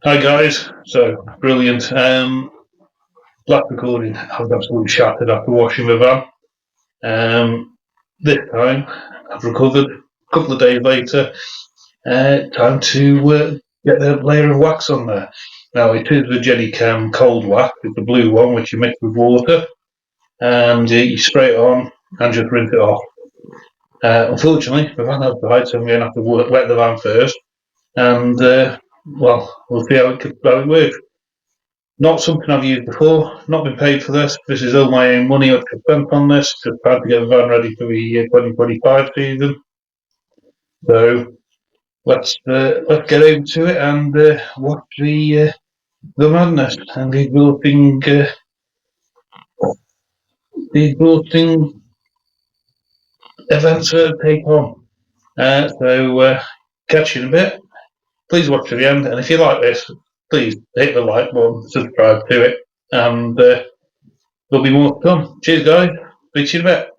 Hi guys, so brilliant. Last recording, I was absolutely shattered after washing the van. This time, I've recovered. A couple of days later, time to get the layer of wax on there. Now it is the Jenny Cam cold wax, it's the blue one which you mix with water, and you spray it on and just rinse it off. Unfortunately, the van has died, so I'm going to have to wet the van first, and we'll see how it works. Not something I've used before, not been paid for this. This is all my own money I've spent on this, just trying to get the van ready for the 2025 season. So let's get over to it and watch the madness and the exhausting events that take on. So catch you in a bit. Please watch to the end, and if you like this, please hit the like button, subscribe to it, and there'll be more to come. Cheers, guys. Speak to you in a bit.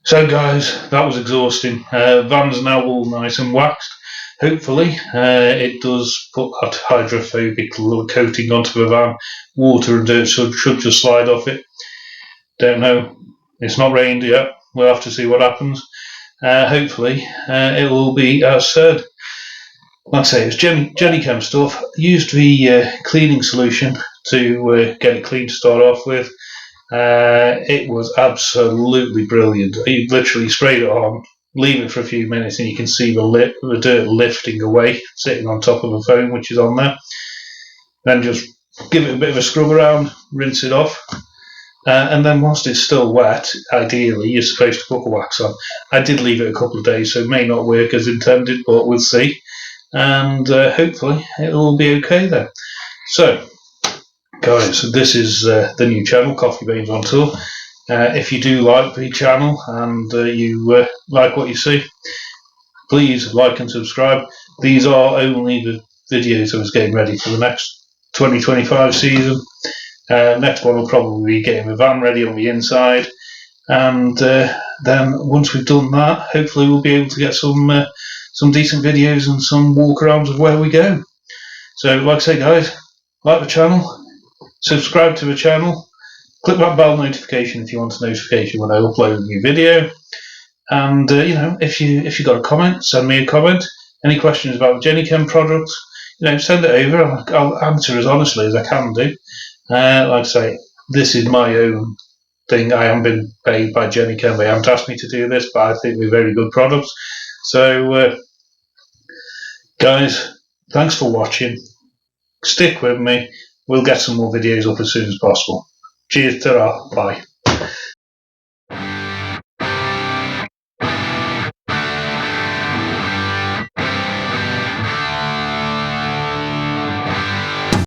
So guys, that was exhausting. Van's now all nice and waxed. Hopefully it does put that hydrophobic coating onto the van. Water and dirt should just slide off it. Don't know. It's not rained yet. We'll have to see what happens. Hopefully it will be as said. Like I say, it's Jenny Chem stuff. Used the cleaning solution to get it clean to start off with. It was absolutely brilliant. You literally sprayed it on, leave it for a few minutes, and you can see the dirt lifting away, sitting on top of the foam which is on there. Then just give it a bit of a scrub around, rinse it off. And then whilst it's still wet, ideally you're supposed to put the wax on. I did leave it a couple of days, so it may not work as intended, but we'll see. And hopefully it will be okay then. So, guys, this is the new channel, Coffee Beans on Tour. If you do like the channel and you like what you see, please like and subscribe. These are only the videos I was getting ready for the next 2025 season. Next one will probably be getting the van ready on the inside, and then once we've done that, hopefully we'll be able to get some decent videos and some walkarounds of where we go. So, like I say, guys, like the channel, subscribe to the channel, click that bell notification if you want a notification when I upload a new video. And if you got a comment, send me a comment. Any questions about Jenny Chem products, send it over. I'll answer as honestly as I can do. Like I say, this is my own thing. I haven't been paid by Jenny Chem. They haven't asked me to do this, but I think they're very good products. So, guys, thanks for watching. Stick with me. We'll get some more videos up as soon as possible. Cheers, ta-ra, bye.